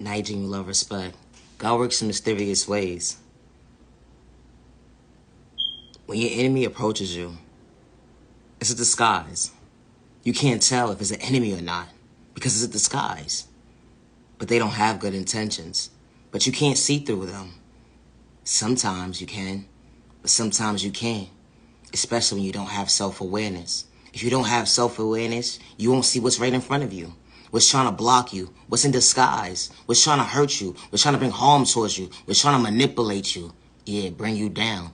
Nigel, love, respect. God works in mysterious ways. When your enemy approaches you, it's a disguise. You can't tell if it's an enemy or not because it's a disguise. But they don't have good intentions. But you can't see through them. Sometimes you can, but sometimes you can't, especially when you don't have self-awareness. If you don't have self-awareness, you won't see what's right in front of you, what's trying to block you, what's in disguise, what's trying to hurt you, what's trying to bring harm towards you, what's trying to manipulate you, bring you down.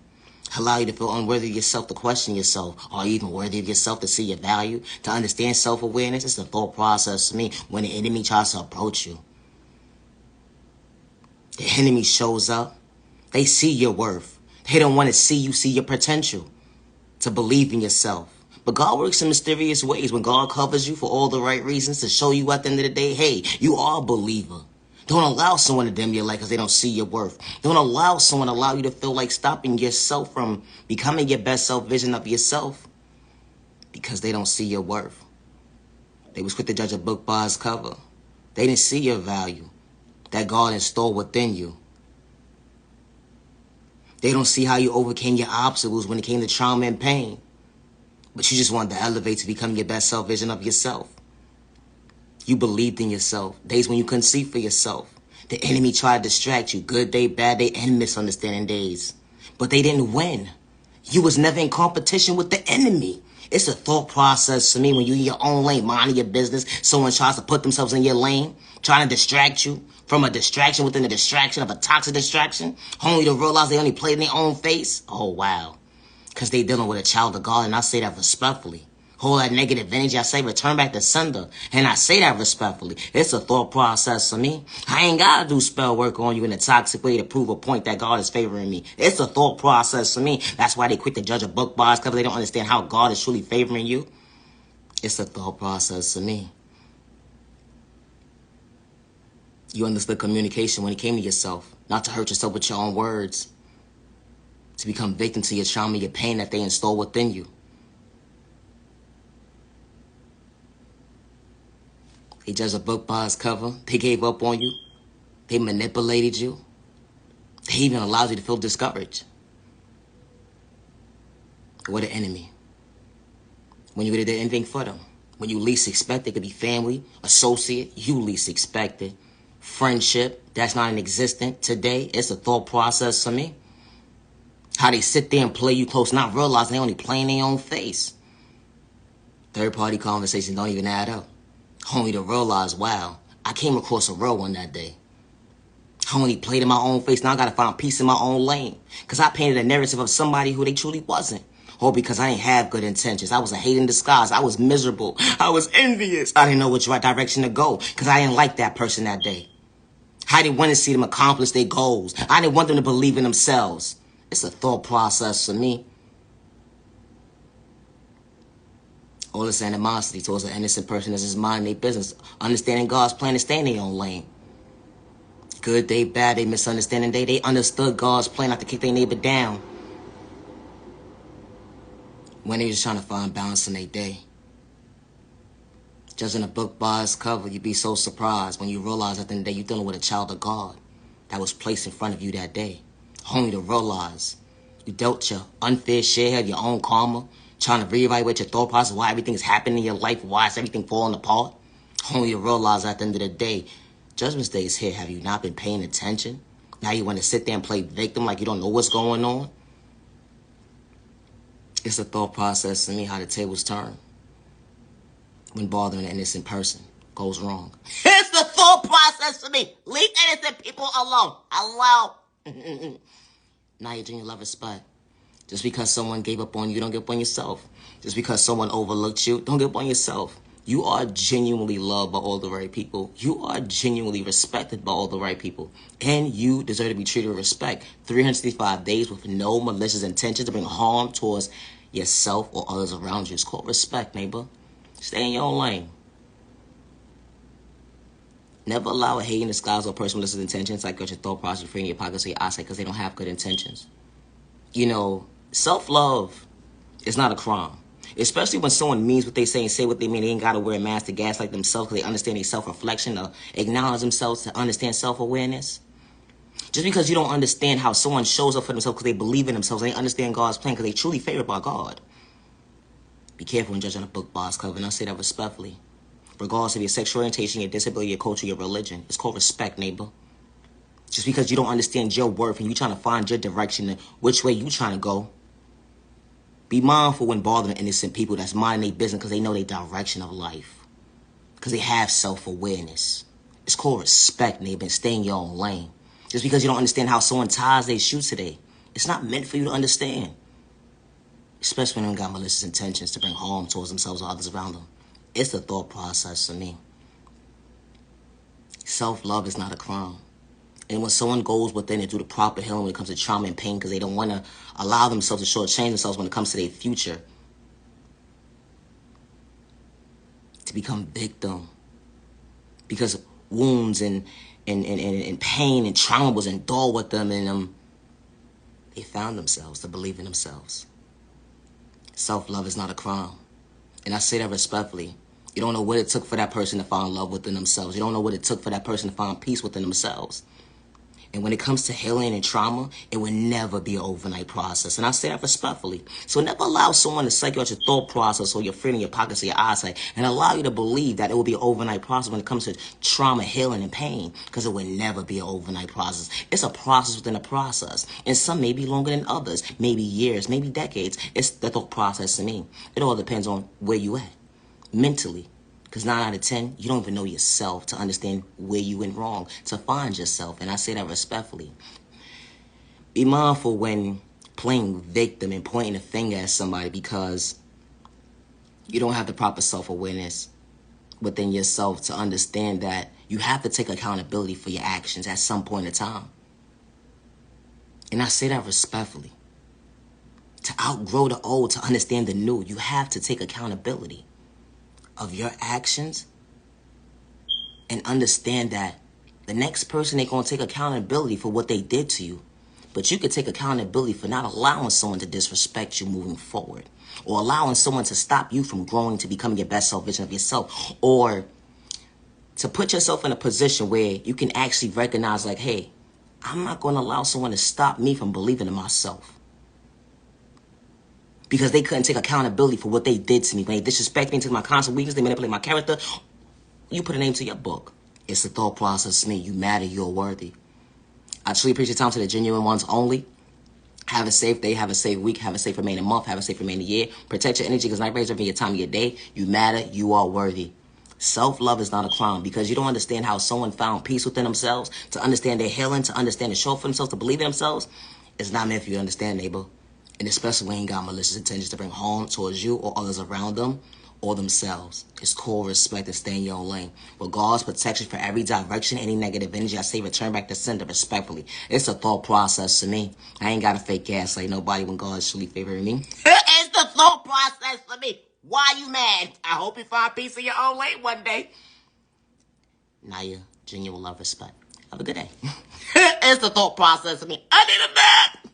Allow you to feel unworthy of yourself, to question yourself. Are you even worthy of yourself, to see your value, to understand self-awareness? It's the thought process to me when the enemy tries to approach you. The enemy shows up. They see your worth. They don't want to see you see your potential, to believe in yourself. But God works in mysterious ways. When God covers you for all the right reasons, to show you at the end of the day, hey, you are a believer. Don't allow someone to dim your light because they don't see your worth. Don't allow someone to allow you to feel like stopping yourself from becoming your best self vision of yourself because they don't see your worth. They was quick to judge a book by its cover. They didn't see your value that God installed within you. They don't see how you overcame your obstacles when it came to trauma and pain. But you just wanted to elevate to become your best self vision of yourself. You believed in yourself. Days when you couldn't see for yourself. The enemy tried to distract you. Good day, bad day, and misunderstanding days. But they didn't win. You was never in competition with the enemy. It's a thought process to me when you in your own lane, minding your business. Someone tries to put themselves in your lane, trying to distract you from a distraction within a distraction of a toxic distraction, only to realize they only play in their own face. Oh, wow. Because they dealing with a child of God, and I say that respectfully. All that negative energy, I say return back to sender. And I say that respectfully. It's a thought process for me. I ain't got to do spell work on you in a toxic way to prove a point that God is favoring me. It's a thought process for me. That's why they quick to judge a book by its cover. They don't understand how God is truly favoring you. It's a thought process for me. You understood communication when it came to yourself. Not to hurt yourself with your own words. To become victim to your trauma, your pain that they install within you. They judged a book by its cover. They gave up on you. They manipulated you. They even allowed you to feel discouraged. What an enemy. When you really did anything for them. When you least expect it, could be family, associate, you least expect it. Friendship, that's not inexistent today. It's a thought process for me. How they sit there and play you close, not realizing they only play in their own face. Third-party conversations don't even add up. Only to realize, wow, I came across a real one that day. I only played in my own face. Now I got to find peace in my own lane. Because I painted a narrative of somebody who they truly wasn't. Or because I didn't have good intentions. I was a hate in disguise. I was miserable. I was envious. I didn't know which right direction to go. Because I didn't like that person that day. I didn't want to see them accomplish their goals. I didn't want them to believe in themselves. It's a thought process for me. All this animosity towards an innocent person is just minding their business. Understanding God's plan to stay in their own lane. Good day, bad day, misunderstanding day. They understood God's plan not to kick their neighbor down. When they was trying to find balance in their day. Judging a book by its cover, you'd be so surprised when you realize at the end of the day you're dealing with a child of God that was placed in front of you that day. Only to realize you dealt your unfair share of your own karma. Trying to reevaluate your thought process, why everything is happening in your life, why is everything falling apart. Only to realize at the end of the day, Judgment Day is here. Have you not been paying attention? Now you want to sit there and play victim like you don't know what's going on? It's a thought process to me how the tables turn. When bothering an innocent person goes wrong. It's the thought process to me. Leave innocent people alone. Allow. Now you're doing your love respect. Just because someone gave up on you, don't give up on yourself. Just because someone overlooked you, don't give up on yourself. You are genuinely loved by all the right people. You are genuinely respected by all the right people. And you deserve to be treated with respect. 365 days with no malicious intention to bring harm towards yourself or others around you. It's called respect, neighbor. Stay in your own lane. Never allow a hate in disguise or person with malicious intentions like your thought process free in your pockets or your eyesight because they don't have good intentions. You know, self-love is not a crime. Especially when someone means what they say and say what they mean. They ain't got to wear a mask to gaslight themselves because they understand their self-reflection, to acknowledge themselves, to understand self-awareness. Just because you don't understand how someone shows up for themselves because they believe in themselves, they understand God's plan because they truly favored by God. Be careful when judging a book by its cover, and I say that respectfully. Regardless of your sexual orientation, your disability, your culture, your religion. It's called respect, neighbor. Just because you don't understand your worth and you trying to find your direction and which way you trying to go, be mindful when bothering innocent people that's minding their business because they know their direction of life. Because they have self-awareness. It's called respect, neighbor, and stay in your own lane. Just because you don't understand how someone ties their shoes today, it's not meant for you to understand. Especially when they got malicious intentions to bring harm towards themselves or others around them. It's the thought process for me. Self-love is not a crime. And when someone goes within and do the proper healing when it comes to trauma and pain because they don't want to allow themselves to shortchange themselves when it comes to their future, to become victim. Because wounds and pain and trauma was endured with them, and they found themselves to believe in themselves. Self-love is not a crime. And I say that respectfully. You don't know what it took for that person to find love within themselves. You don't know what it took for that person to find peace within themselves. And when it comes to healing and trauma, it will never be an overnight process. And I say that respectfully. So never allow someone to psych you out your thought process or your feeling, your pockets, or your eyesight, and allow you to believe that it will be an overnight process when it comes to trauma, healing, and pain, because it will never be an overnight process. It's a process within a process. And some may be longer than others, maybe years, maybe decades. It's the thought process to me. It all depends on where you at mentally. Because 9 out of 10, you don't even know yourself to understand where you went wrong, to find yourself. And I say that respectfully. Be mindful when playing victim and pointing a finger at somebody because you don't have the proper self-awareness within yourself to understand that you have to take accountability for your actions at some point in time. And I say that respectfully. To outgrow the old, to understand the new, you have to take accountability of your actions and understand that the next person, they're going to take accountability for what they did to you. But you could take accountability for not allowing someone to disrespect you moving forward, or allowing someone to stop you from growing to becoming your best self vision of yourself, or to put yourself in a position where you can actually recognize like, hey, I'm not going to allow someone to stop me from believing in myself. Because they couldn't take accountability for what they did to me. When they disrespect me, took my constant weakness, they manipulate my character. You put a name to your book. It's the thought process to me. You matter, you're worthy. I truly appreciate your time to the genuine ones only. Have a safe day, have a safe week, have a safe remaining month, have a safe remaining year. Protect your energy because night rays are your time of your day. You matter, you are worthy. Self-love is not a crime because you don't understand how someone found peace within themselves, to understand their healing, to understand and show for themselves, to believe in themselves. It's not meant for you to understand, neighbor. And especially when you got malicious intentions to bring harm towards you or others around them or themselves. It's called respect and stay in your own lane. With God's protection for every direction, any negative energy, I say return back to sender respectfully. It's a thought process to me. I ain't got a fake gas like nobody when God's truly favoring me. It's the thought process for me. Why you mad? I hope you find peace in your own lane one day. Naya, genuine love, respect. Have a good day. It's the thought process for me. I need a nap.